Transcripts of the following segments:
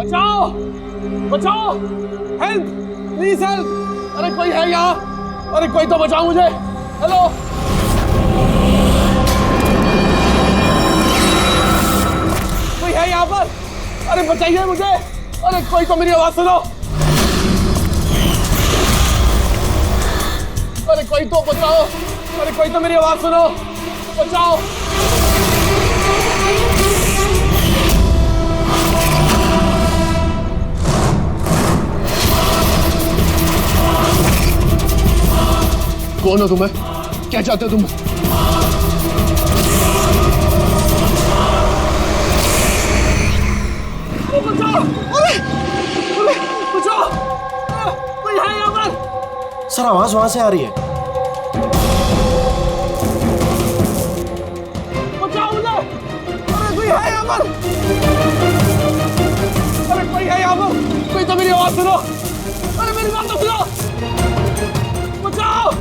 बचाओ बचाओ, help please help. अरे कोई है यहाँ? अरे कोई तो बचाओ मुझे। हेलो, कोई है यहाँ पर? अरे बचाइए मुझे। अरे कोई तो मेरी आवाज सुनो। अरे कोई तो बचाओ। अरे कोई तो मेरी आवाज सुनो, बचाओ। कौन हो तुम्हें? क्या चाहते हो तुम? बचाओ! अरे! अरे! बचाओ! कोई है यहाँ पर? सर आवाज वहां से आ रही है। बचाओ मुझे! अरे कोई है यहाँ पर? अरे कोई है यहाँ पर? कोई तो मेरी आवाज सुनो। अरे मेरी बात तो सुनो। बचाओ!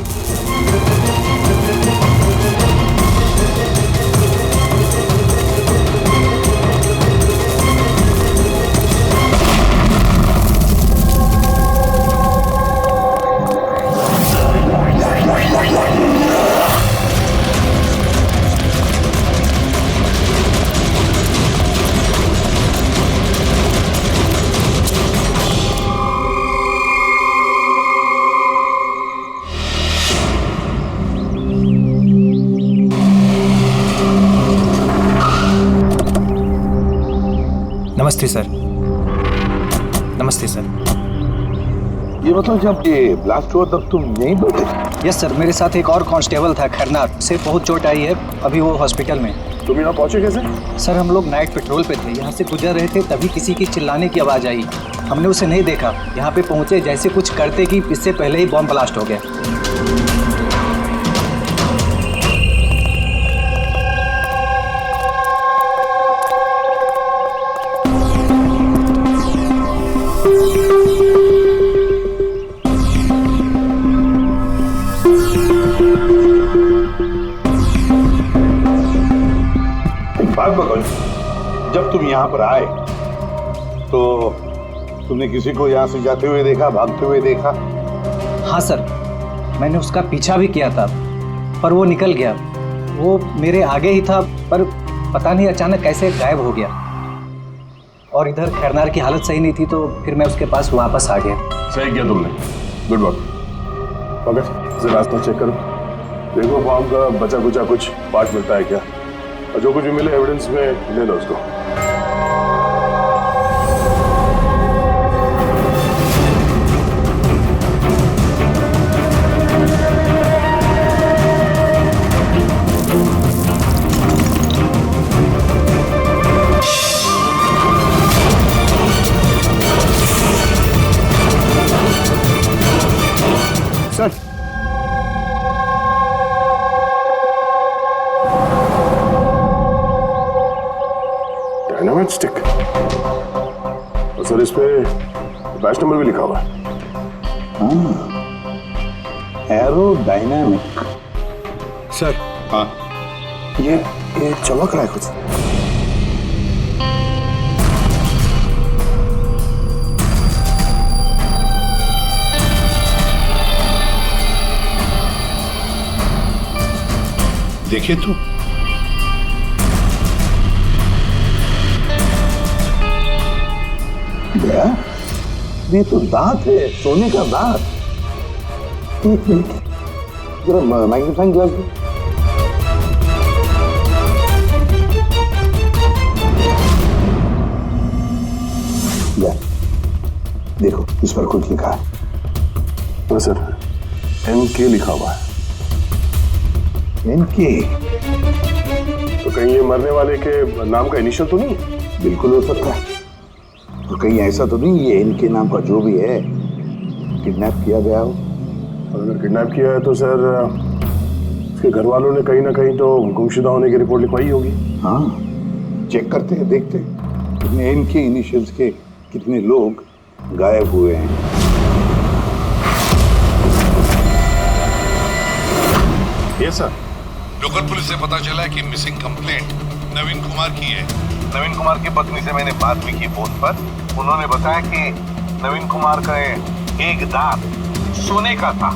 नमस्ते सर। नमस्ते सर। ये मतलब जब ये ब्लास्ट हुआ तब तुम यहीं पर थे? यस सर, मेरे साथ एक और कांस्टेबल था खरनार, उसे बहुत चोट आई है, अभी वो हॉस्पिटल में। तुम यहाँ पहुंचे कैसे? सर हम लोग नाइट पेट्रोल पे थे, यहाँ से गुजर रहे थे तभी किसी की चिल्लाने की आवाज़ आई। हमने उसे नहीं देखा, यहाँ पे पहुँचे जैसे कुछ करते कि इससे पहले ही बॉम्ब ब्लास्ट हो गया। बात बताओ, जब तुम यहाँ पर आए तो तुमने किसी को यहाँ से जाते हुए देखा, भागते हुए देखा? हाँ सर, मैंने उसका पीछा भी किया था पर वो निकल गया। वो मेरे आगे ही था पर पता नहीं अचानक कैसे गायब हो गया। और इधर खैरनार की हालत सही नहीं थी तो फिर मैं उसके पास वापस आ गया। सही किया तुमने, गुड वर्क। ओके, रास्ता चेक करो, देखो फॉर्म का बचा कुचा कुछ पार्ट मिलता है क्या, और जो कुछ भी मिले एविडेंस में ले लो उसको। सर, डायनामाइट स्टिक, और सर इस पे बैच नंबर भी लिखा हुआ है। Arrow dynamic. सर हाँ, ये चमक रहा है कुछ। देखिए तो, ये तो दांत है, सोने का दांत। जरा मैग्नीफाइंग ग्लास दो। देखो इस पर कुछ लिखा है। तो सर NK लिखा हुआ है। NK तो कहीं ये मरने वाले के नाम का इनिशियल तो नहीं? बिल्कुल हो सकता है। तो कहीं ऐसा तो नहीं ये इनके नाम का जो भी है किडनैप किया गया हो? और अगर किडनैप किया है तो सर उसके घर वालों ने कहीं ना कहीं तो गुमशुदा होने की रिपोर्ट लिखवाई होगी। हाँ, चेक करते हैं, देखते हैं कितने इनके इनिशियल्स के कितने लोग गायब हुए हैं। ये सर, लोकल पुलिस से पता चला है कि मिसिंग कंप्लेंट नवीन कुमार की है। नवीन कुमार की पत्नी से मैंने बात भी की फोन पर। उन्होंने बताया कि नवीन कुमार का एक दांत सोने का था।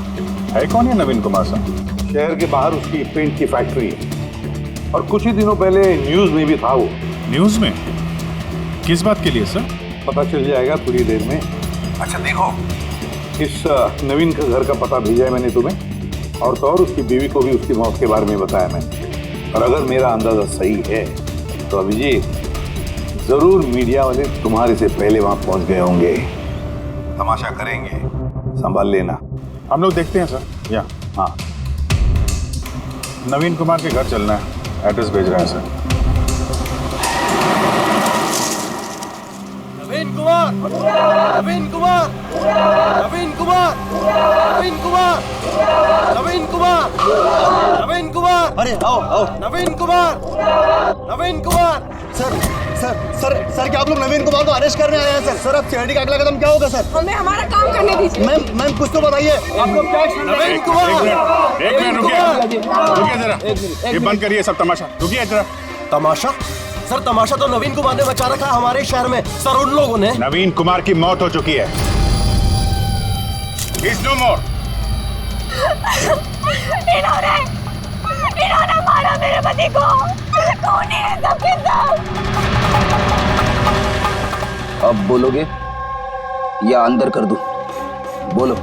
है कौन है नवीन कुमार साहब? शहर के बाहर उसकी पेंट की फैक्ट्री है और कुछ ही दिनों पहले न्यूज में भी था वो। न्यूज में? किस बात के लिए सर? पता चल जाएगा थोड़ी देर में। अच्छा देखो, इस नवीन का घर का पता भेजा है मैंने तुम्हें, और तो और उसकी बीवी को भी उसकी मौत के बारे में बताया मैंने। और अगर मेरा अंदाजा सही है तो अभिजीत जरूर मीडिया वाले तुम्हारे से पहले वहां पहुंच गए होंगे। तमाशा करेंगे, संभाल लेना। हम लोग देखते हैं सर। या हाँ, नवीन कुमार के घर चलना है, एड्रेस भेज रहे हैं सर। नवीन कुमार, नवीन कुमार, नवीन कुमार, नवीन कुमार, नवीन कुमार, नवीन कुमार, अरे आओ आओ। Naveen Kumar, Naveen Kumar. Sir sir sir sir क्या आप लोग नवीन कुमार को अरेस्ट करने आए हैं सर? सर अब सिक्योरिटी का अगला कदम क्या होगा सर? हमें हमारा काम करने दीजिए। मैम कुछ तो बताइए। आपको क्या नवीन कुमार, एक मिनट रुकिए जरा, ये बंद करिए सब तमाशा। रुकिए जरा। तमाशा? सर तमाशा तो नवीन कुमार ने मचा रखा है हमारे शहर में सर। उन लोगों ने नवीन कुमार की मौत हो चुकी है। He's no more। इन्होंने मारा मेरे पति को। कौन है सबके सब? अब बोलोगे या अंदर कर दूं? बोलो,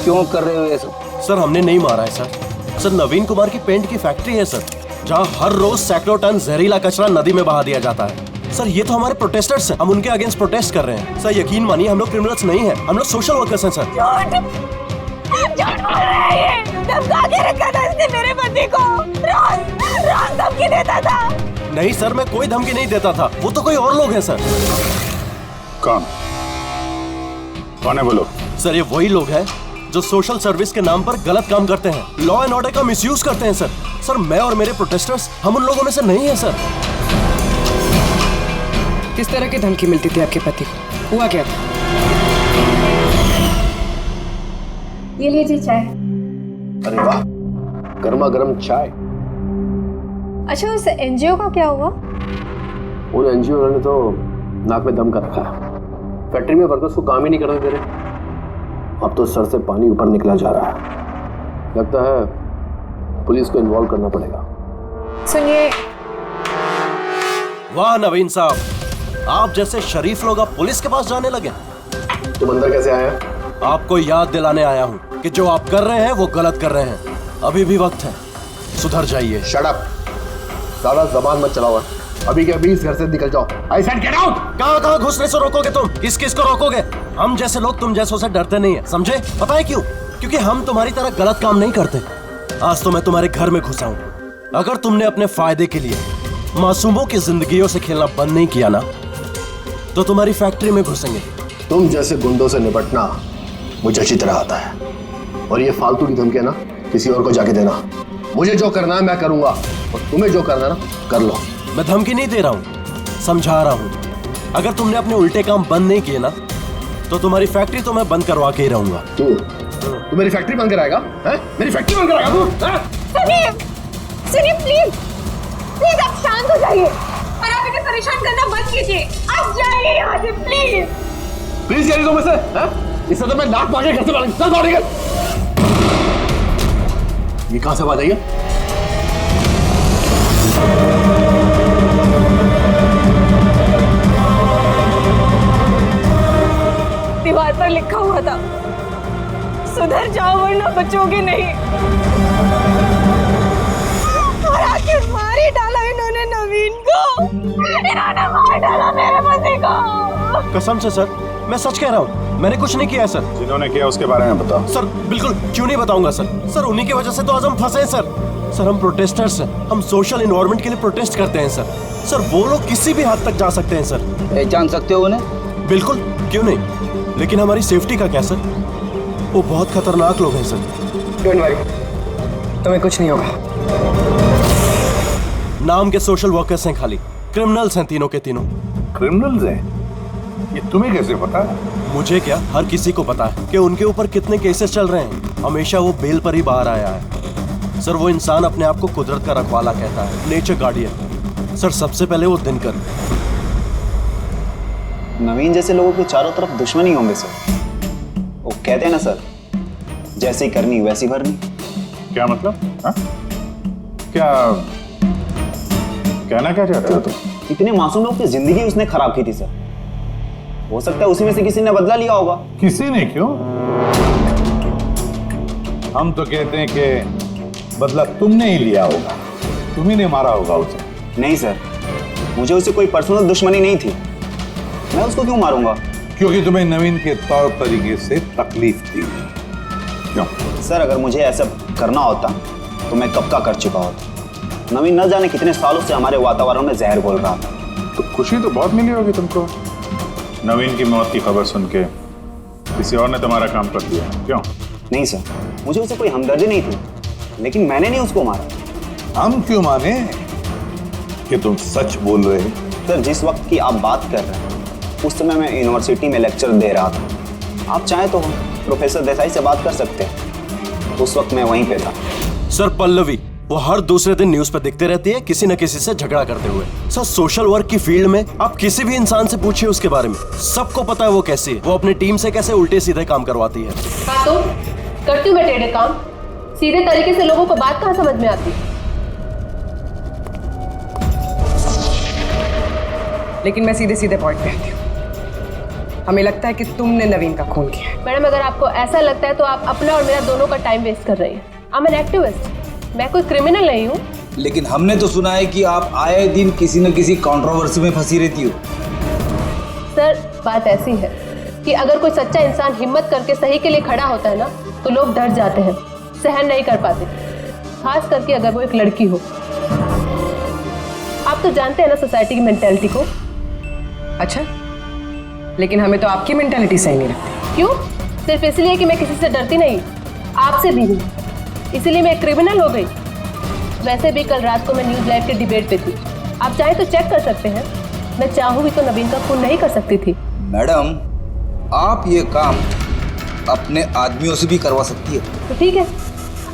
क्यों कर रहे हो ये सब? सर हमने नहीं मारा है सर। सर नवीन कुमार की पेंट की फैक्ट्री है सर, जहाँ हर रोज सैकड़ों टन जहरीला कचरा नदी में बहा दिया जाता है। सर ये तो हमारे प्रोटेस्टर्स हैं, हम उनके अगेंस्ट प्रोटेस्ट कर रहे हैं। सर यकीन मानिए हम लोग क्रिमिनल्स नहीं हैं, हम लोग सोशल वर्कर्स हैं सर। झूठ बोल रहा है ये। धमका के रखा था इसने मेरे पति को। रोज धमकी देता था। नहीं सर, मैं कोई धमकी नहीं देता था, वो तो कोई और लोग हैं सर। कौन कौन है बोलो? सर ये वही लोग हैं जो सोशल सर्विस के नाम पर गलत काम करते हैं, लॉ एंड ऑर्डर का मिसयूज करते हैं सर। सर मैं और मेरे प्रोटेस्टर्स हम उन लोगों में से नहीं है सर। किस तरह की धमकी मिलती थी आपके पति को? हुआ क्या था? ये लीजिए चाय। अरे वाह, गर्मा गर्म चाय। अच्छा उस एनजीओ का क्या हुआ? उन एनजीओ ने तो नाक में दम कर रखा है। फैक्ट्री में वर्कर्स को काम ही नहीं करने दे रहे। अब तो सर से पानी ऊपर निकला जा रहा है। लगता है पुलिस को इन्वॉल्व करना पड़ेगा। सुनिए। वाह नवीन साहब, आप जैसे शरीफ लोग अब पुलिस के पास जाने लगे। तुम अंदर कैसे आया? आपको याद दिलाने आया हूँ कि जो आप कर रहे हैं वो गलत कर रहे हैं। अभी भी वक्त है, सुधर जाइए। शट अप, ज्यादा जबान मत चलाओ। अभी के अभी इस घर से निकल जाओ। I said get out. कहाँ घुसने से रोकोगे तुम? किस किस को रोकोगे? हम जैसे लोग तुम जैसों से डरते नहीं है, समझे? पता है क्यों? क्योंकि हम तुम्हारी तरह गलत काम नहीं करते। आज तो मैं तुम्हारे घर में घुसा हूँ। अगर तुमने अपने फायदे के लिए मासूमों की जिंदगियों से खेलना बंद नहीं किया ना, तो तुम्हारी फैक्ट्री में घुसेंगे। तुम जैसे गुंडों से निपटना मुझे अच्छी तरह आता है, और ये फालतू की धमकियां ना किसी और को जाके देना। मुझे जो करना है मैं करूंगा, और तुम्हें जो करना है ना कर लो। मैं धमकी नहीं दे रहा हूँ, समझा रहा हूँ। अगर तुमने अपने उल्टे काम बंद नहीं किए ना, तो तुम्हारी फैक्ट्री तो मैं बंद करवा के ही रहूंगा। तू मेरी फैक्ट्री बंद कराएगा? मेरी फैक्ट्री बंद कराएगा तू? सुनिए प्लीज, प्लीज आप शांत हो जाइए और आप इन्हें परेशान करना बंद कीजिए। आप जाइए यहाँ से प्लीज। प्लीज कह रही तुम इसे? इससे तो मैं लात मार के घर से चल दौड़ेगा। ये कहां से आवाज आई है? दीवार पर लिखा हुआ था, सुधर जाओ वरना बचोगे नहीं। और आखिर मार ही डाला इन्होंने नवीन को। इन्होंने मार डाला मेरे पति को। कसम से सर, मैं सच कह रहा हूँ, मैंने कुछ नहीं किया है सर। जिन्होंने किया उसके बारे में बताओ। सर बिल्कुल क्यों नहीं बताऊंगा सर। सर उन्हीं की वजह से तो आज हम फंसे हैं सर। सर हम प्रोटेस्टर्स हैं, हम सोशल इन्वायरमेंट के लिए प्रोटेस्ट करते हैं सर। सर वो लोग किसी भी हद तक जा सकते हैं सर। पहचान सकते हो उन्हें? बिल्कुल, क्यों नहीं, लेकिन हमारी सेफ्टी का क्या सर? वो बहुत खतरनाक लोग हैं सर। डोंट वरी, तुम्हें कुछ नहीं होगा। नाम के सोशल वर्कर्स हैं खाली, क्रिमिनल्स हैं तीनों के तीनों। क्रिमिनल्स हैं? ये तुम्हें कैसे पता है? मुझे क्या, हर किसी को पता है कि उनके ऊपर कितने केसेस चल रहे हैं। हमेशा वो बेल पर ही बाहर आया है सर। वो इंसान अपने आप को कुदरत का रखवाला कहता है, नेचर गार्डियन। सर सबसे पहले वो दिनकर, नवीन जैसे लोगों के चारों तरफ दुश्मनी होंगे सर। वो कहते हैं ना सर, जैसी करनी वैसी भरनी। क्या मतलब? हाँ? क्या कहना क्या चाहते हो तुम? इतने मासूम लोग की जिंदगी उसने खराब की थी सर। हो सकता है उसी में से किसी ने बदला लिया होगा। किसी ने क्यों? हम तो कहते हैं कि बदला तुमने ही लिया होगा, तुम्ही ने मारा होगा उसे। नहीं सर, मुझे उससे कोई पर्सनल दुश्मनी नहीं थी। मैं उसको क्यों मारूंगा? क्योंकि तुम्हें नवीन के तौर तरीके से तकलीफ थी। क्यों? सर अगर मुझे ऐसा करना होता तो मैं कब का कर चुका होता। नवीन न जाने कितने सालों से हमारे वातावरण में जहर घोल रहा था। तो खुशी तो बहुत मिली होगी तुमको नवीन की मौत की खबर सुन के। किसी और ने तुम्हारा काम कर दिया, क्यों? नहीं सर, मुझे उससे कोई हमदर्दी नहीं थी, लेकिन मैंने नहीं उसको मारा। हम क्यों माने कि तुम सच बोल रहे हो? सर जिस वक्त की आप बात कर रहे हैं उस समय मैं यूनिवर्सिटी में लेक्चर दे रहा था। आप चाहें तो प्रोफेसर देसाई से बात कर सकते हैं, उस वक्त मैं वहीं पे था। सर पल्लवी वो हर दूसरे दिन न्यूज पे दिखते रहती है किसी न किसी से झगड़ा करते हुए। सर सोशल वर्क की फील्ड में आप किसी भी इंसान से पूछिए उसके बारे में, सबको पता है वो कैसी है, वो अपनी टीम से कैसे उल्टे सीधे काम करवाती है। हाँ तो करती हूँ मैं टेढ़े काम, सीधे तरीके से लोगों को बात कहाँ समझ में आती। लेकिन मैं सीधे सीधे पॉइंट पे आती हूँ। हमें लगता है कि तुमने नवीन का खून किया है। मैडम अगर आपको ऐसा लगता है तो आप अपना और मेरा दोनों का टाइम वेस्ट कर रही हैं। आई एम एन एक्टिविस्ट, मैं कोई क्रिमिनल नहीं हूँ। लेकिन हमने तो सुना है कि आप आए दिन किसी न किसी कंट्रोवर्सी में फंसी रहती हो। सर बात ऐसी है कि अगर कोई सच्चा इंसान हिम्मत करके सही के लिए खड़ा होता है ना तो लोग डर जाते हैं, सहन नहीं कर पाते, खास करके अगर वो एक लड़की हो। आप तो जानते हैं ना सोसाइटी की मेंटेलिटी को। अच्छा, लेकिन हमें तो आपकी मेंटालिटी सही नहीं लगती। क्यों? सिर्फ इसलिए कि मैं किसी से डरती नहीं, आपसे भी नहीं, इसीलिए मैं क्रिमिनल हो गई। वैसे भी कल रात को मैं न्यूज लाइव के डिबेट पे थी, आप चाहे तो चेक कर सकते हैं। मैं चाहूँ भी तो नवीन का खून नहीं कर सकती थी। मैडम आप ये काम अपने आदमियों से भी करवा सकती है। तो ठीक है,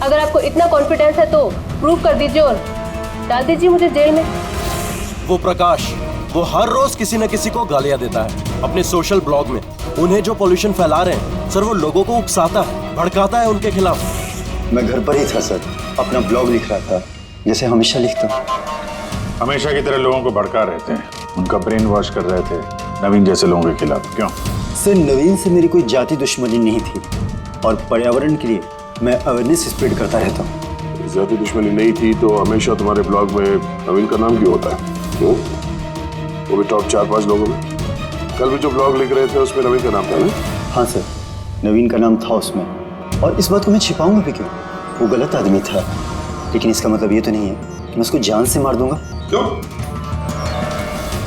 अगर आपको इतना कॉन्फिडेंस है तो प्रूव कर दीजिए और डाल दीजिए मुझे जेल में। वो प्रकाश वो हर रोज किसी न किसी को गालियां देता है अपने सोशल ब्लॉग में। उन्हें जो पॉल्यूशन फैला रहे हैं सर, वो लोगों को उकसाता है, भड़काता है उनके खिलाफ। मैं घर पर ही था सर, अपना ब्लॉग लिख रहा था जैसे हमेशा लिखता हूँ। हमेशा की तरह लोगों को भड़का रहे थे, उनका ब्रेन वॉश कर रहे थे नवीन जैसे लोगों के खिलाफ, क्यों? सर नवीन से मेरी कोई जाति दुश्मनी नहीं थी और पर्यावरण के लिए मैं अवेयरनेस स्प्रेड करता रहता हूँ। जाति दुश्मनी नहीं थी तो हमेशा तुम्हारे ब्लॉग में नवीन का नाम क्यों होता है? क्यों? वो भी टॉप 4-5 लोगों में। कल भी जो ब्लॉग लिख रहे थे उसमें नवीन का नाम था ना? हाँ सर, नवीन का नाम था उसमें, और इस बात को मैं छिपाऊंगा भी क्यों? वो गलत आदमी था, लेकिन इसका मतलब ये तो नहीं है कि मैं उसको जान से मार दूंगा। क्यों?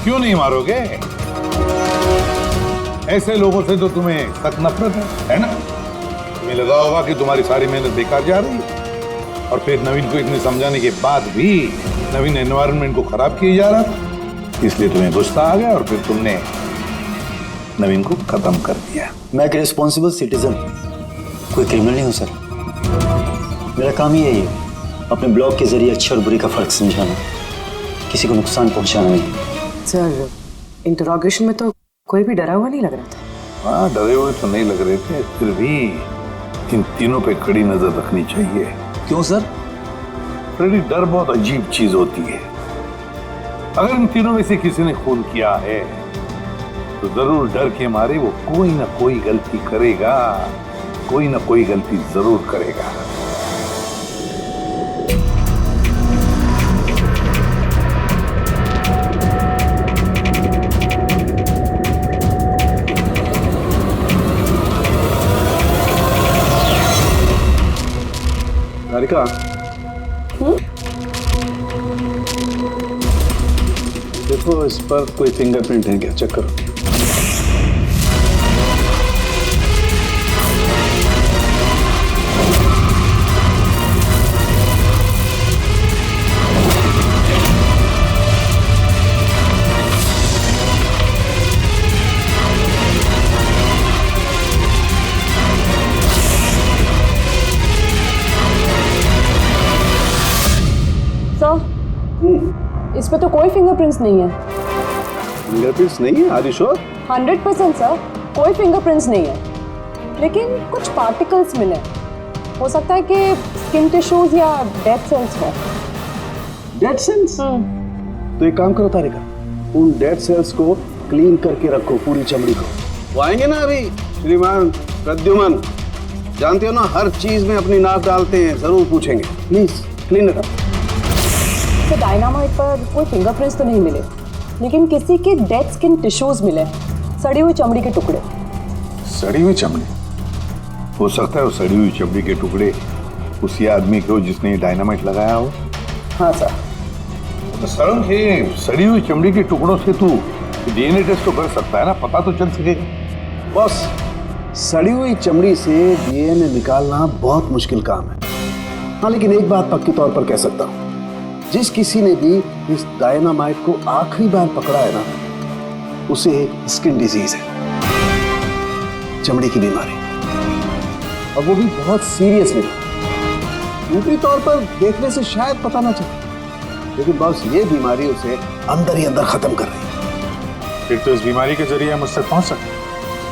क्यों नहीं मारोगे? ऐसे लोगों से तो तुम्हें सख्त नफरत है ना? तुम्हें लगा होगा कि तुम्हारी सारी मेहनत बेकार जा रही है, और फिर नवीन को इतने समझाने के बाद भी नवीन एनवायरनमेंट को खराब किए जा रहा था, इसलिए तुम्हें गुस्सा आ गया और फिर तुमने नवीन को खत्म कर दिया। मैं एक रिस्पॉन्सिबल सिटीजन, कोई क्रिमिनल नहीं हूँ सर। मेरा काम ही यही है, अपने ब्लॉग के जरिए अच्छे और बुरे का फर्क समझाना, किसी को नुकसान पहुंचाना नहीं। सर इंटरोगेशन में तो कोई भी डरा हुआ नहीं लग रहा था। हाँ डरे हुए तो नहीं लग रहे थे, फिर भी इन तीनों पे कड़ी नजर रखनी चाहिए। क्यों सर? फ्रेडी डर बहुत अजीब चीज होती है। अगर इन तीनों में से किसी ने खून किया है तो जरूर डर के मारे वो कोई ना कोई गलती करेगा, कोई ना कोई गलती जरूर करेगा। राधिका, देखो इस पर कोई फिंगरप्रिंट है क्या, चेक करो। इस पे तो कोई फिंगरप्रिंट्स नहीं है। फिंगरप्रिंट्स नहीं है? Are you sure? 100% सर, कोई फिंगरप्रिंट्स नहीं है, लेकिन कुछ पार्टिकल्स मिले। हो सकता है कि स्किन टिश्यूज या डेड सेल्स हो। Dead cells? तो एक काम करो तारिका, उन डेड सेल्स को क्लीन करके रखो, पूरी चमड़ी को। वो आएंगे ना अभी श्रीमान प्रद्युमन, जानते हो ना हर चीज में अपनी नाक डालते हैं, जरूर पूछेंगे। Please clean it up. तो डायनामाइट पर कोई फिंगरप्रिंट्स तो नहीं मिले, लेकिन किसी के डेड स्किन टिश्यूज मिले, सड़ी हुई चमड़ी के टुकड़े। सड़ी हुई चमड़ी? हो सकता है वो सड़ी हुई चमड़ी के टुकड़े उसी आदमी के हो जिसने डायनामाइट लगाया हो। हाँ सर। तो सर ये सड़ी हुई चमड़ी के टुकड़ों से तू डीएनए टेस्ट तो कर सकता है ना, पता तो चल सकेगा। बॉस, सड़ी हुई चमड़ी से डीएनए निकालना बहुत मुश्किल काम है। हाँ, लेकिन एक बात पक्की तौर पर कह सकता हूँ, जिस किसी ने भी इस डायनामाइट को आखिरी बार पकड़ा है ना, उसे स्किन डिजीज है, चमड़ी की बीमारी, और वो भी बहुत सीरियस बीमारी। ऊपरी तौर पर देखने से शायद पता ना चले, लेकिन बस ये बीमारी उसे अंदर ही अंदर खत्म कर रही है। फिर तो इस बीमारी के जरिए हम उससे पहुंच सकते हैं।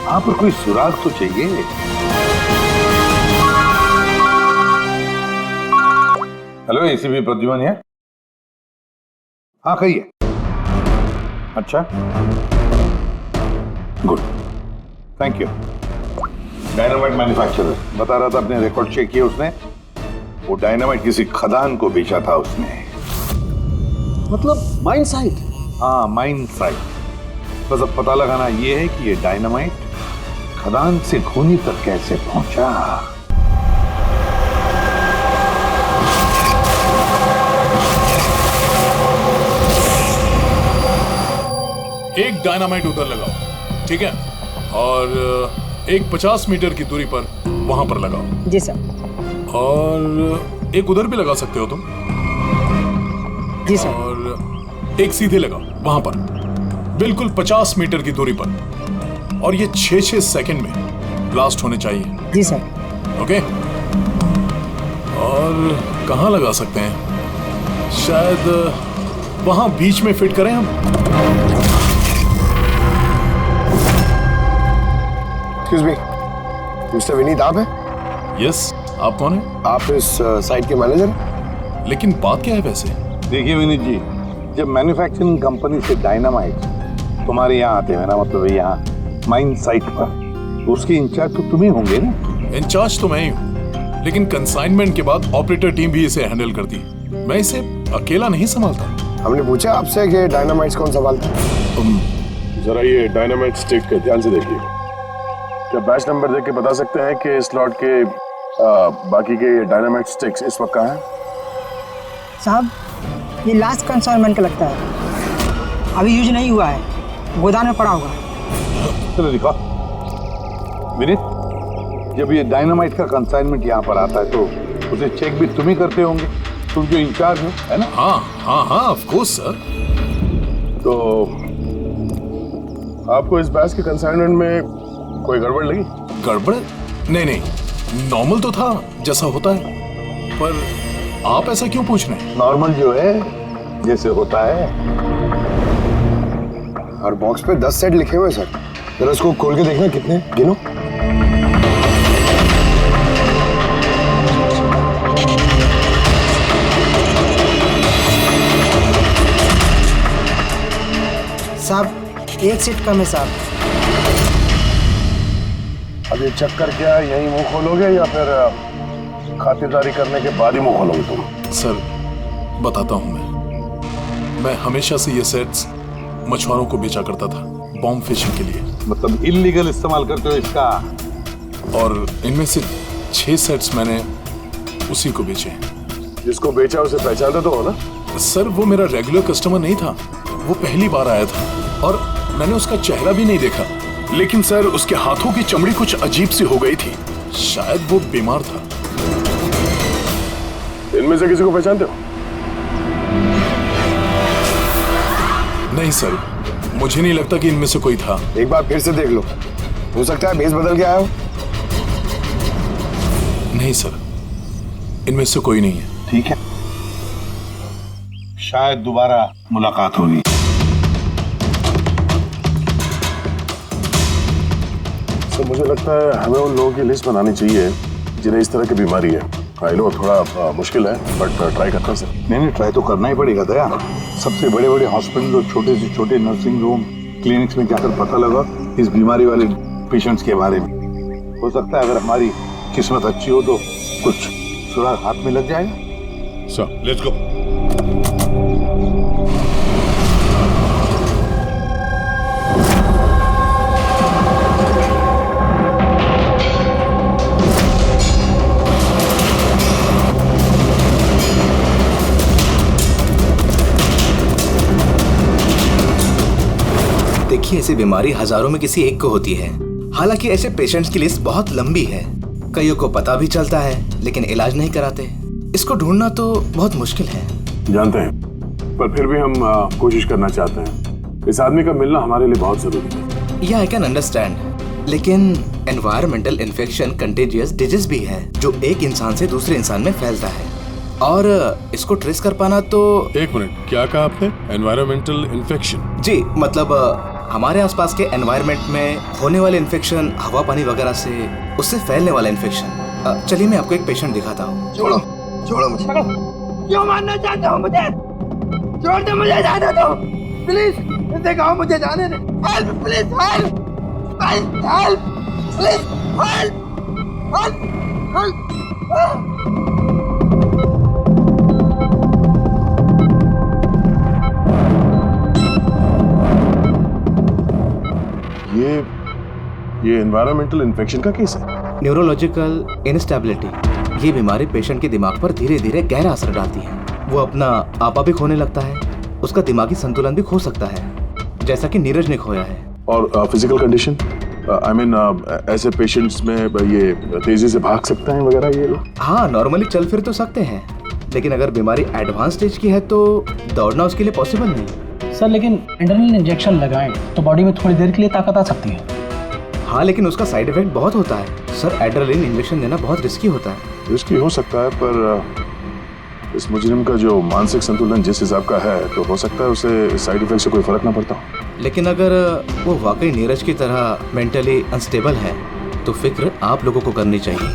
आप पर कोई सुराग तो चाहिए। हेलो, एसीपी प्रद्युमन है? हाँ कहिए। अच्छा, good, thank you. Dynamite manufacturer बता रहा था, अपने रिकॉर्ड चेक किए उसने, वो डायनामाइट किसी खदान को बेचा था उसने। मतलब माइन साइट? हाँ, माइन साइट। बस अब पता लगाना ये है कि ये डायनामाइट खदान से खूनी तक कैसे पहुंचा। एक डायनामाइट उधर लगाओ, ठीक है, और एक 50 मीटर की दूरी पर वहां पर लगाओ। जी सर। और एक उधर भी लगा सकते हो तुम। जी सर। और एक सीधे लगाओ वहां पर, बिल्कुल 50 मीटर की दूरी पर, और ये 6-6 सेकंड में ब्लास्ट होने चाहिए। जी सर। ओके। और कहाँ लगा सकते हैं? शायद वहां बीच में फिट करें हम। एक्सक्यूज मी, मिस्टर विनीत आप हैं? यस, आप कौन हैं? आप इस साइट के मैनेजर? लेकिन बात क्या है वैसे? देखिए विनीत जी, जब मैन्युफैक्चरिंग कंपनी से डायनामाइट तुम्हारे यहाँ आते हैं ना, मतलब यहाँ माइन साइट पर, तो उसके इंचार्ज तो तुम ही होंगे ना? इंचार्ज तो मैं ही हूँ, लेकिन कंसाइनमेंट के बाद ऑपरेटर टीम भी इसे हैंडल करती है। मैं इसे अकेला नहीं संभालता। हमने पूछा आपसे कि डायनामाइट्स कौन संभालता है? तुम जरा ये डायनामाइट स्टिक ध्यान से देखिए। क्या बैच नंबर देख के बता सकते हैं कि इस लॉट के बाकी के डायनामाइट स्टिक्स इस वक्त कहाँ हैं? साहब, ये लास्ट कंसाइनमेंट का लगता है, अभी यूज नहीं हुआ है, गोदाम में पड़ा होगा। चलो दिखा। विनीत, जब ये डायनामाइट का कंसाइनमेंट यहाँ पर आता है तो उसे चेक भी तुम ही करते होंगे, तुम जो इंचार्ज हो, है ना? हाँ हाँ हाँ, ऑफ कोर्स सर। तो आपको इस बैच के कंसाइनमेंट में कोई गड़बड़ लगी? गड़बड़? नहीं नहीं, नॉर्मल तो था जैसा होता है, पर आप ऐसा क्यों पूछ रहे हैं? नॉर्मल जो है जैसे होता है। और बॉक्स पे 10 सेट लिखे हुए सर, जरा इसको खोल के देखना, कितने गिनो। साहब, एक सेट कम है साहब। अब ये चक्कर क्या यही मुंह खोलोगे या फिर खातिरदारी करने के बाद ही मुंह खोलोगे तुम? सर बताता हूँ, मैं हमेशा से ये सेट्स मछुआरों को बेचा करता था, बॉम्ब फिशिंग के लिए। मतलब इल्लीगल इस्तेमाल करते हो इसका? और इनमें से 6 सेट्स मैंने उसी को बेचे हैं। जिसको बेचा उसे पहचानते तो हो ना? सर वो मेरा रेगुलर कस्टमर नहीं था, वो पहली बार आया था और मैंने उसका चेहरा भी नहीं देखा, लेकिन सर उसके हाथों की चमड़ी कुछ अजीब सी हो गई थी, शायद वो बीमार था। इनमें से किसी को पहचानते हो? नहीं सर, मुझे नहीं लगता कि इनमें से कोई था। एक बार फिर से देख लो, हो सकता है भेस बदल के आया हो। नहीं सर, इनमें से कोई नहीं है। ठीक है, शायद दोबारा मुलाकात होगी। मुझे लगता है हमें उन लोगों की लिस्ट बनानी चाहिए जिन्हें इस तरह की बीमारी है। आई नो थोड़ा मुश्किल है, बट ट्राई करते हैं सर। नहीं, ट्राई तो करना ही पड़ेगा दया। सबसे बड़े बड़े हॉस्पिटल और छोटे से छोटे नर्सिंग होम, क्लिनिक्स में जाकर पता लगा इस बीमारी वाले पेशेंट्स के बारे में। हो सकता है अगर हमारी किस्मत अच्छी हो तो कुछ सुराग हाथ में लग जाएगा। Sir let's go. देखिए, ऐसी बीमारी हजारों में किसी एक को होती है। हालांकि ऐसे पेशेंट्स की लिस्ट बहुत लंबी है। कईयों को पता भी चलता है लेकिन इलाज नहीं कराते। इसको ढूंढना तो बहुत मुश्किल है। जानते हैं, पर फिर भी हम कोशिश करना चाहते हैं। इस आदमी का मिलना हमारे लिए बहुत जरूरी है। या आई कैन अंडरस्टैंड, लेकिन एनवायरमेंटल इन्फेक्शन कंटेजियस डिजीज भी है जो एक इंसान से दूसरे इंसान में फैलता है, और इसको ट्रेस कर पाना तो। एक मिनट, क्या कहा आपने? Environmental infection? जी, मतलब हमारे आसपास के एनवायरनमेंट में होने वाले इन्फेक्शन, हवा पानी वगैरह से उससे फैलने वाला इन्फेक्शन। चलिए मैं आपको एक पेशेंट दिखाता हूँ। छोड़ो मुझे। क्यों मारना चाहते हो मुझे? छोड़ दो मुझे, जाने दो प्लीज। इसे कहो मुझे जाने दे। Help please, help help please, help help ये एनवायरमेंटल इन्फेक्शन का केस है। न्यूरोलॉजिकल इनस्टेबिलिटी, ये बीमारी पेशेंट के दिमाग पर धीरे धीरे गहरा असर डालती है। वो अपना आपा भी खोने लगता है, उसका दिमागी संतुलन भी खो सकता है, जैसा कि नीरज ने खोया है। और फिजिकल कंडीशन, आई मीन ऐसे पेशेंट्स में ये तेजी से भाग सकते हैं वगैरह ये लोग? हाँ, नॉर्मली चल फिर तो सकते हैं, लेकिन अगर बीमारी एडवांस स्टेज की है तो दौड़ना उसके लिए पॉसिबल नहीं। सर लेकिन एड्रेनलिन इंजेक्शन लगाएं तो बॉडी में थोड़ी देर के लिए ताकत आ सकती है। हाँ, लेकिन उसका साइड इफेक्ट बहुत होता है। सर, एड्रेनलिन इंजेक्शन देना बहुत रिस्की होता है। रिस्की हो सकता है, पर इस मुजरिम का जो मानसिक संतुलन जिस हिसाब का है, तो हो सकता है उसे साइड इफेक्ट से कोई फर्क ना पड़ता हो। लेकिन अगर वो वाकई नीरज की तरह मेंटली अनस्टेबल है तो फिक्र आप लोगों को करनी चाहिए।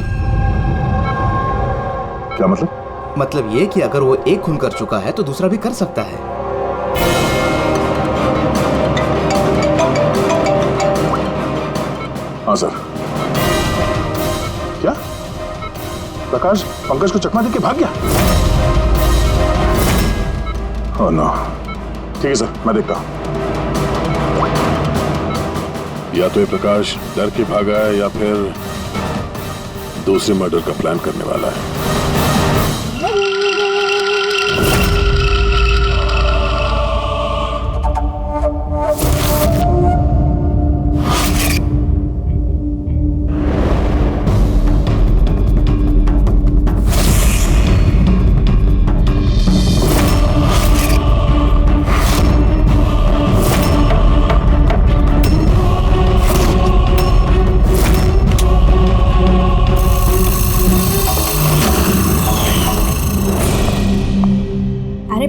क्या मतलब? मतलब ये कि अगर वो एक खून कर चुका है तो दूसरा भी कर सकता है। हाँ सर। क्या प्रकाश पंकज को चकमा देके भाग गया? Oh no. ठीक है सर, मैं देखता हूं। या तो ये प्रकाश डर के भागा है या फिर दूसरे मर्डर का प्लान करने वाला है।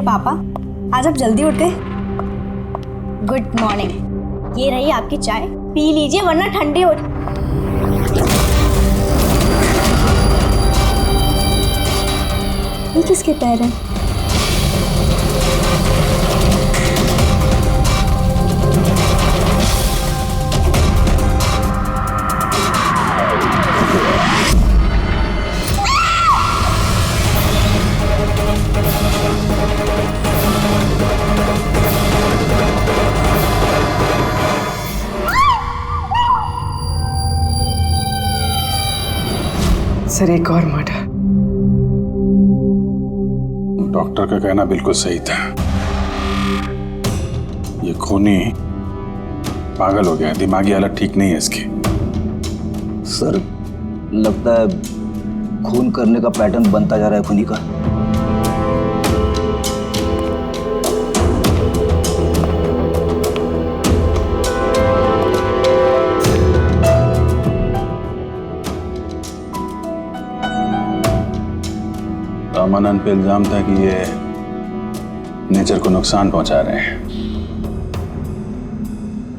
पापा, आज आप जल्दी उठ गए। Good morning. ये रही आपकी चाय, पी लीजिए वरना ठंडी हो। ये किसके पैर हैं? सर, एक और मर्डर। डॉक्टर का कहना बिल्कुल सही था। ये खूनी पागल हो गया, दिमागी हालत ठीक नहीं है इसकी। सर, लगता है खून करने का पैटर्न बनता जा रहा है खूनी का। रामानंद पे इल्जाम था कि ये नेचर को नुकसान पहुंचा रहे हैं।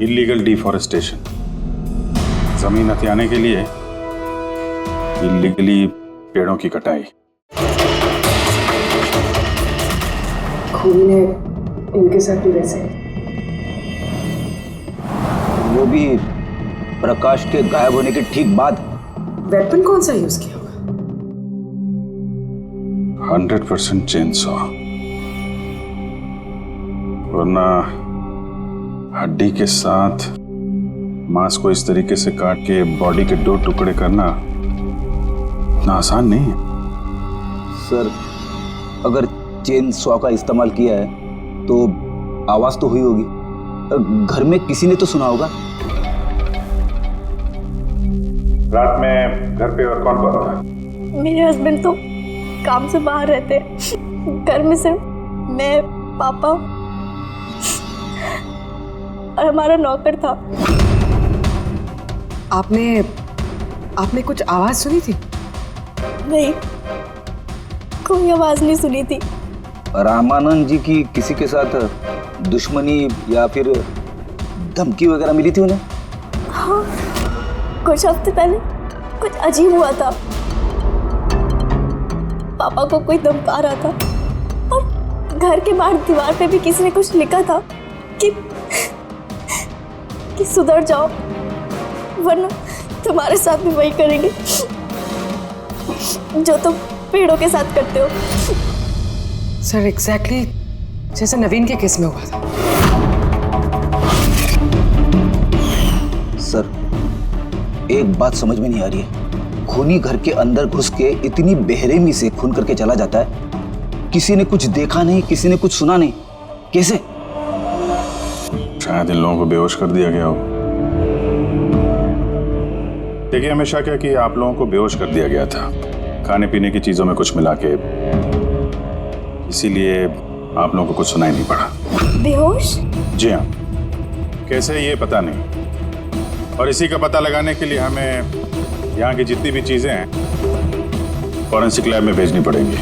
Illegal deforestation. जमीन हथियाने के लिए इलीगली पेड़ों की कटाई। खूनी ने इनके साथ भी वैसे वो भी प्रकाश के गायब होने के ठीक बाद। वेपन कौन सा यूज किया होगा? 100% चेनसॉ, वरना हड्डी के साथ मांस को इस तरीके से काट के बॉडी के 2 टुकड़े करना इतना आसान नहीं है। सर, अगर चेन सॉ का इस्तेमाल किया है तो आवाज तो हुई होगी, घर में किसी ने तो सुना होगा। रात में घर पे और कौन कौन था? मेरे हस्बैंड तो काम से बाहर रहते हैं। घर में सिर्फ मैं, पापा और हमारा नौकर था। आपने कुछ आवाज सुनी थी? नहीं, कोई आवाज नहीं सुनी थी। रामानंद जी की किसी के साथ दुश्मनी या फिर धमकी वगैरह मिली थी उन्हें? हाँ, कुछ हफ्ते पहले कुछ अजीब हुआ था। पापा को कोई धमका रहा था और घर के बाहर दीवार पे भी किसी ने कुछ लिखा था कि सुधर जाओ वरना तुम्हारे साथ भी वही करेंगे जो तुम पेड़ों के साथ करते हो। सर, एग्जैक्टली जैसे नवीन के केस में हुआ था। सर, एक बात समझ में नहीं आ रही है, खूनी घर के अंदर घुस के इतनी बेरहमी से खून करके चला जाता है, किसी ने कुछ देखा नहीं, किसी ने कुछ सुना नहीं, कैसे? शायद इन लोगों को बेहोश कर दिया गया हो। देखिए, हमेशा क्या कि आप लोगों को बेहोश कर दिया गया था, खाने पीने की चीजों में कुछ मिला के, इसीलिए आप लोगों को कुछ सुनाई नहीं पड़ा। बेहोश? जी हाँ, कैसे ये पता नहीं, और इसी का पता लगाने के लिए हमें यहाँ की जितनी भी चीजें हैं फॉरेंसिक लैब में भेजनी पड़ेंगी।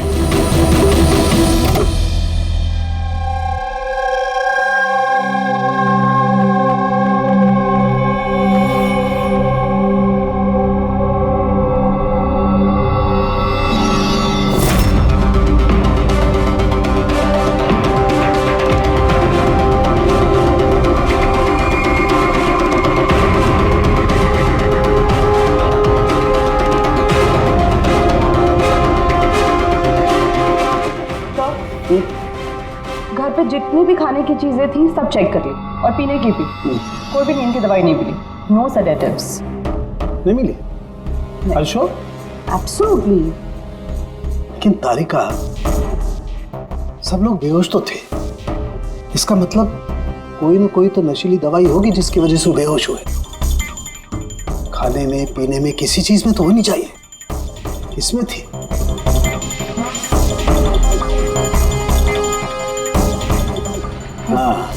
घर पे जितनी भी खाने की चीजें थी सब चेक कर ली और पीने की भी। कोई भी नींद की दवाई नहीं मिली। No sedatives. नहीं मिली? अच्छा, एब्सोल्युटली। लेकिन तारिका, सब लोग बेहोश तो थे, इसका मतलब कोई ना कोई तो नशीली दवाई होगी जिसकी वजह से वो बेहोश हुए। खाने में, पीने में, किसी चीज में तो होनी चाहिए। किसमें थी? हाँ,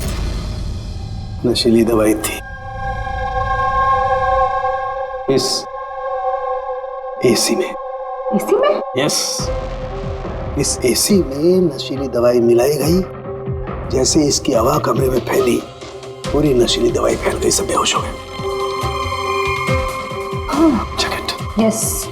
नशीली दवाई थी। इस एसी में। एसी में? यस, इस एसी में नशीली दवाई मिलाई गई। जैसे इसकी हवा कमरे में फैली, पूरी नशीली दवाई फैल गई, सब बेहोश हो गए। हाँ। Check it. यस।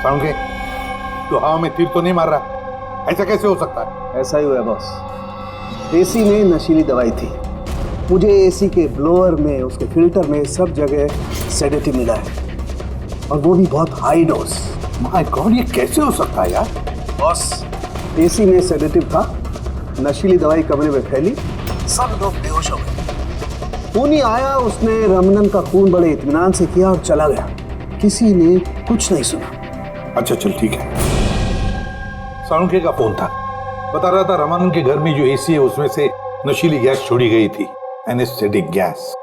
साउंड के तो हवा में तीर तो नहीं मार रहा, ऐसा कैसे हो सकता है? ऐसा ही हुआ बॉस। एसी में नशीली दवाई थी। मुझे एसी के ब्लोअर में, उसके फिल्टर में, सब जगह सेडेटिव मिला है, और वो भी बहुत हाई डोज। माय गॉड, ये कैसे हो सकता है यार? बॉस, एसी में सेडेटिव था, नशीली दवाई कमरे में फैली, सब लोग बेहोश हो गए। खूनी आया, उसने रमनन का खून बड़े इत्मीनान से किया और चला गया। किसी ने कुछ नहीं सुना। अच्छा चल ठीक है। सालुंके का फोन था, बता रहा था रमानंद के घर में जो एसी है उसमें से नशीली गैस छोड़ी गई थी, एनेस्थेटिक गैस।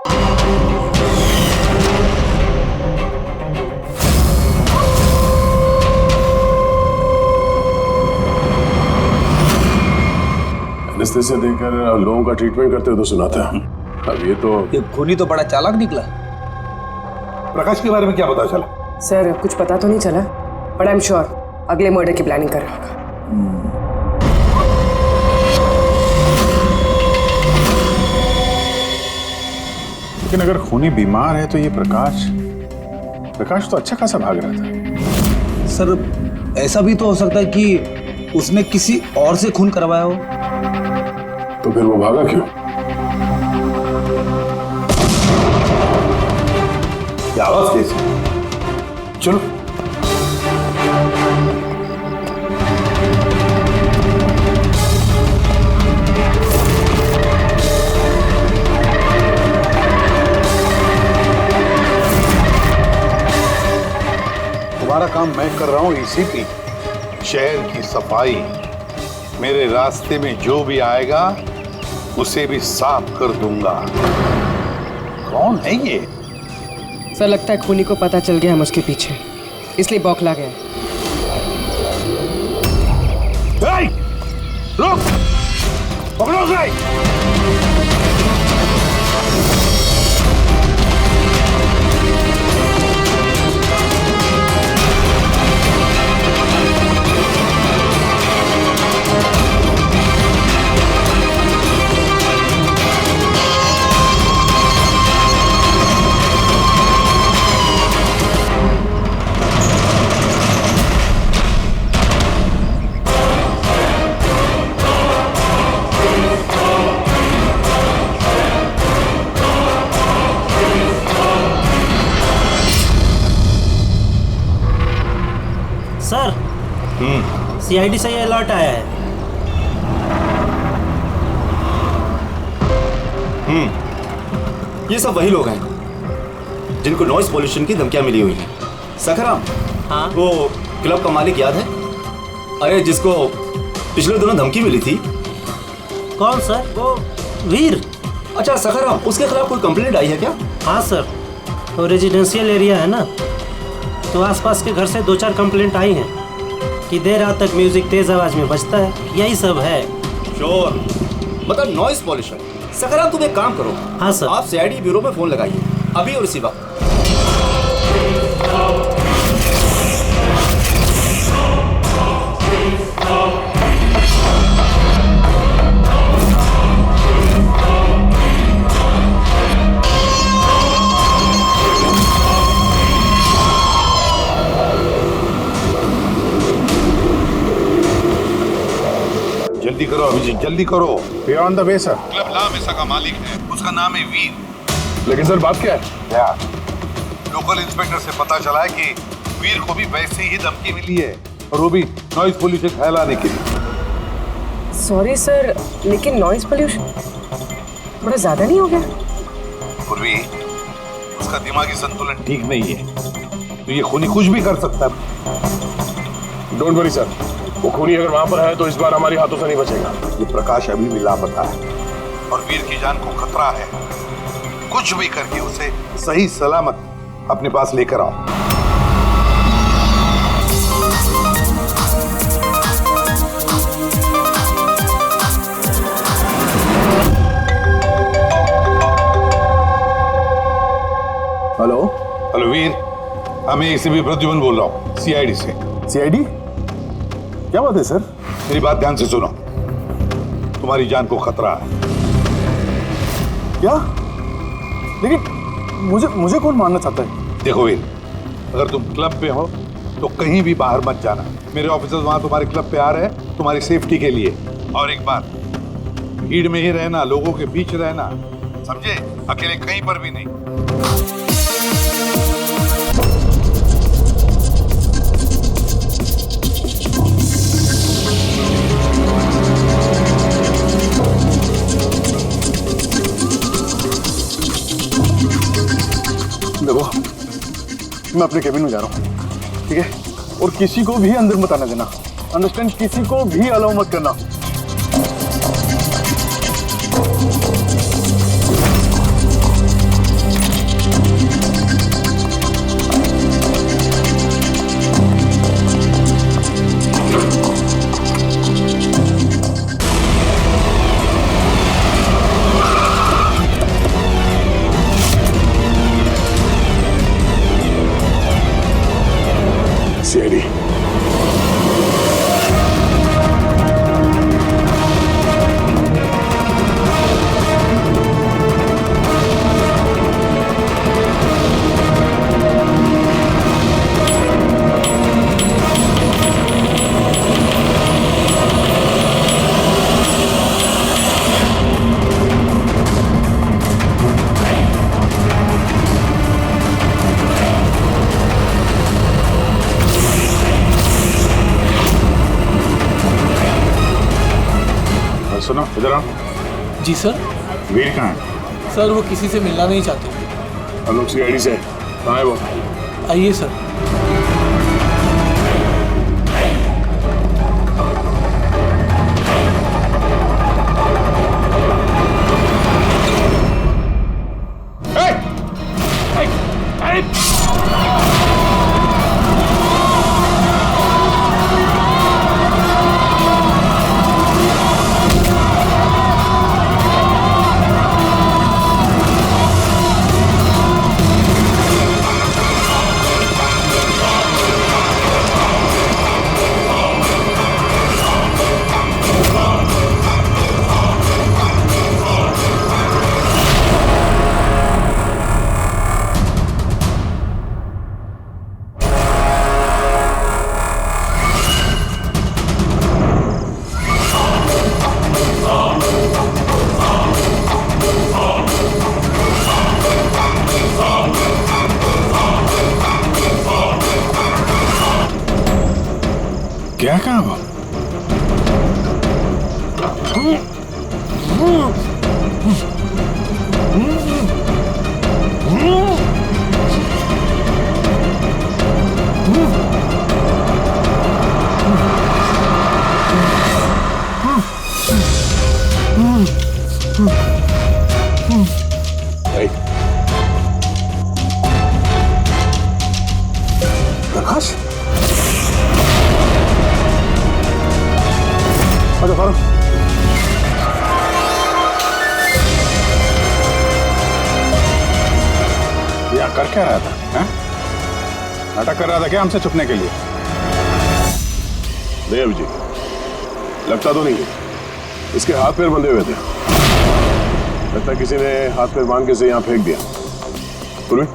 एनेस्थेसिया देकर लोगों का ट्रीटमेंट करते हो तो सुना था। अब ये खूनी तो बड़ा चालाक निकला। प्रकाश के बारे में क्या पता चला? सर कुछ पता तो नहीं चला, बट आई एम श्योर अगले मर्डर की प्लानिंग कर रहा होगा। लेकिन अगर खूनी बीमार है तो ये प्रकाश तो अच्छा खासा भाग रहा था। सर ऐसा भी तो हो सकता है कि उसने किसी और से खून करवाया हो। तो फिर वो भागा क्यों? क्या आवाज कैसी? चलो तुम्हारा काम मैं कर रहा हूं एसीपी। शहर की सफाई, मेरे रास्ते में जो भी आएगा उसे भी साफ कर दूंगा। कौन है ये? सर लगता है खूनी को पता चल गया हम उसके पीछे, इसलिए बौखला गया। रुक! पकड़ो उसे! सर, सीआईडी से ये अलर्ट आया है। ये सब वही लोग हैं जिनको नॉइस पॉल्यूशन की धमकियां मिली हुई हैं। सखराम, हाँ? वो क्लब का मालिक याद है? अरे जिसको पिछले दिनों धमकी मिली थी। कौन सर? वो वीर। अच्छा सखराम, उसके खिलाफ कोई कंप्लेंट आई है क्या? हाँ सर, वो रेजिडेंशियल एरिया है ना, तो आसपास के घर से 2-4 कंप्लेंट आई हैं कि देर रात तक म्यूजिक तेज आवाज में बजता है, यही सब है। श्योर, मतलब नॉइस पॉल्यूशन। सखराम तुम एक काम करो। हाँ सर। आप सीआईडी ब्यूरो में फोन लगाइए अभी और इसी वक्त। जल्दी करो अभिजीत, जल्दी करो। We are on the way sir. Club La Mesa का मालिक है, उसका नाम है वीर। लेकिन सर बात क्या है? क्या? लोकल इंस्पेक्टर से पता चला है कि वीर को भी वैसे ही धमकी मिली है, और वो भी नॉइज पोल्यूशन फैलाने के लिए। सॉरी सर, लेकिन नॉइज पोल्यूशन बड़ा ज्यादा नहीं हो गया? पूर्वी, उसका दिमागी संतुलन ठीक नहीं है, तो ये खूनी कुछ भी कर सकता है। डोंट वरी सर, वो खूनी अगर वहां पर है तो इस बार हमारे हाथों से नहीं बचेगा। ये प्रकाश अभी भी लापता है और वीर की जान को खतरा है। कुछ भी करके उसे सही सलामत अपने पास लेकर आओ। हेलो हेलो वीर, मैं एसीपी प्रद्युमन बोल रहा हूँ, सीआईडी से। सीआईडी? क्या बात है सर? मेरी बात ध्यान से सुनो, तुम्हारी जान को खतरा है। क्या? लेकिन मुझे कौन मारना चाहता है? देखो वीर, अगर तुम क्लब पे हो तो कहीं भी बाहर मत जाना। मेरे ऑफिसर्स वहां तुम्हारे क्लब पे आ रहे हैं तुम्हारी सेफ्टी के लिए। और एक बात, भीड़ में ही रहना, लोगों के बीच रहना, समझे? अकेले कहीं पर भी नहीं। देखो, मैं अपने केबिन में जा रहा हूँ, ठीक है? और किसी को भी अंदर मत आने देना, अंडरस्टैंड? किसी को भी अलाउ मत करना। सीआईडी। सुनो इधर आओ। जी सर। वीर कहाँ है? सर वो किसी से मिलना नहीं चाहते। हम लोग सीआईडी से। कहाँ है वो? आइए सर। क्या काम? प्रकाश, अच्छा फारूक, ये कर क्या रहा था? हैं? नाटक कर रहा था क्या हमसे छुपने के लिए? नहीं अभिजीत, लगता तो नहीं है। इसके हाथ पैर बंधे हुए थे। लगता किसी ने हाथ पैर बांध के इसे यहाँ फेंक दिया। पूर्वी,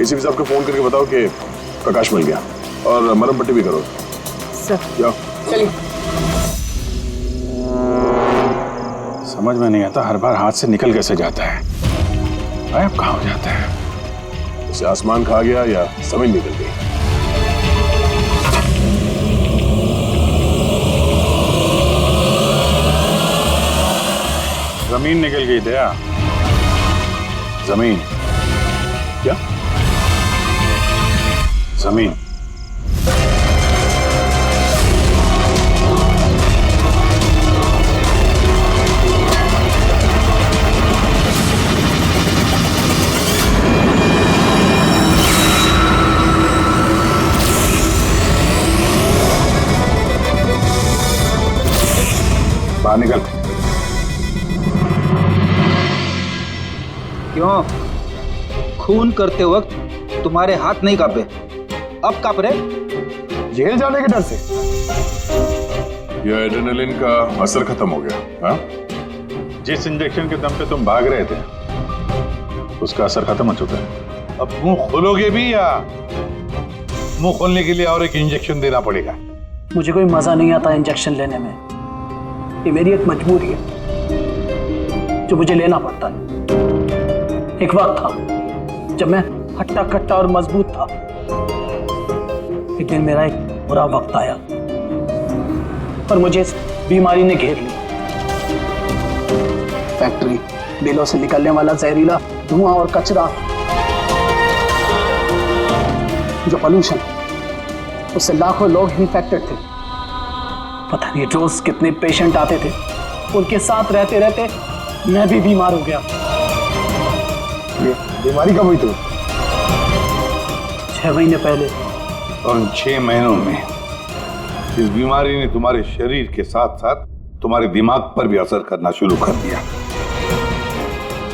एसीपी साहब को फोन करके बताओ कि प्रकाश मिल गया और मरहम पट्टी भी करो। सर। जाओ। चलिए। समझ में नहीं आता हर बार हाथ से निकल कैसे जाता है। गायब कहाँ हो जाता है? इसे आसमान खा गया या जमीन निकल गई। जमीन निकल गई दया। जमीन क्या? जमीन। बाहर निकल। क्यों? खून करते वक्त तुम्हारे हाथ नहीं कांपे, अब कांप रहे? जेल जाने के डर से? यह एड्रेनलिन का असर खत्म हो गया। हाँ? जिस इंजेक्शन के दम पे तुम भाग रहे थे उसका असर खत्म हो चुका है। अब मुंह खोलोगे भी या मुंह खोलने के लिए और एक इंजेक्शन देना पड़ेगा? मुझे कोई मजा नहीं आता इंजेक्शन लेने में। ये मेरी एक मजबूरी है जो मुझे लेना पड़ता है। एक वक्त था जब मैं हट्टा कट्टा और मजबूत था। एक दिन मेरा एक बुरा वक्त आया और मुझे इस बीमारी ने घेर लिया। फैक्ट्री, बिलों से निकलने वाला जहरीला धुआं और कचरा, जो पोल्यूशन, उससे लाखों लोग इन्फेक्टेड थे। पता नहीं रोज कितने पेशेंट आते थे। उनके साथ रहते रहते मैं भी बीमार हो गया। बीमारी कब हुई थी? 6 महीने पहले। और उन 6 महीनों में इस बीमारी ने तुम्हारे शरीर के साथ साथ तुम्हारे दिमाग पर भी असर करना शुरू कर दिया।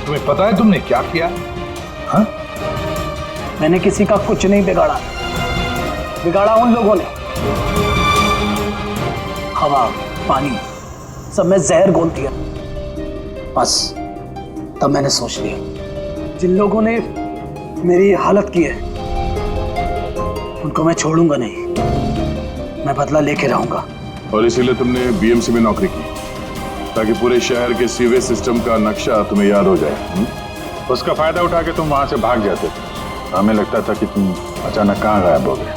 तुम्हें पता है तुमने क्या किया? हाँ? मैंने किसी का कुछ नहीं बिगाड़ा। बिगाड़ा उन लोगों ने। हवा, पानी, सब में जहर घोल दिया। बस तब मैंने सोच लिया, जिन लोगों ने मेरी हालत की है उनको मैं छोड़ूंगा नहीं, मैं बदला लेके रहूंगा। और इसीलिए तुमने बीएमसी में नौकरी की, ताकि पूरे शहर के सीवेज सिस्टम का नक्शा तुम्हें याद हो जाए। उसका फायदा उठा के तुम वहां से भाग जाते थे। हमें लगता था कि तुम अचानक कहां गायब हो गए।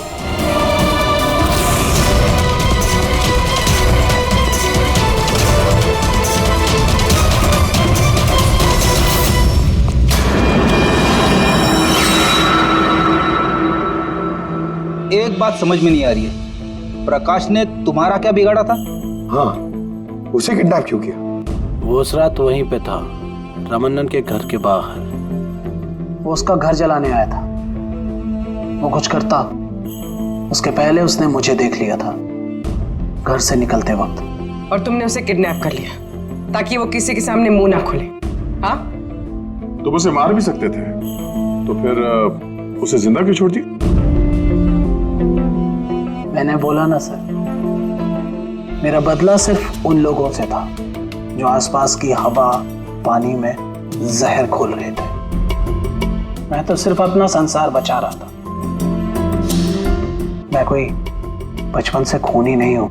एक बात समझ में नहीं आ रही है, प्रकाश ने तुम्हारा क्या बिगाड़ा था? हाँ, उसे किडनैप क्यों किया? वो उस रात वहीं पे था, रमन्नन के घर के बाहर। वो उसका घर जलाने आया था। वो कुछ करता उसके पहले उसने मुझे देख लिया था घर से निकलते वक्त। और तुमने उसे किडनैप कर लिया ताकि वो किसी के सामने मुंह ना खोले। हाँ, तुम उसे मार भी सकते थे, तो फिर उसे जिंदा क्यों छोड़ दिया? मैंने बोला ना सर, मेरा बदला सिर्फ उन लोगों से था जो आसपास की हवा, पानी में जहर घोल रहे थे। मैं तो सिर्फ अपना संसार बचा रहा था। मैं कोई बचपन से खूनी नहीं हूं।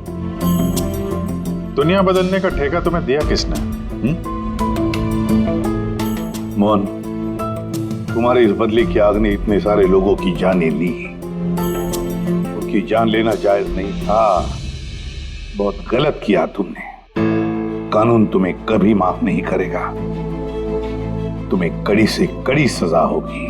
दुनिया बदलने का ठेका तुम्हें दिया किसने? मोहन, तुम्हारी इस बदले की आग ने इतने सारे लोगों की जानें ली। उनकी जान लेना जायज नहीं था। बहुत गलत किया तुमने। कानून तुम्हें कभी माफ नहीं करेगा। तुम्हें कड़ी से कड़ी सजा होगी।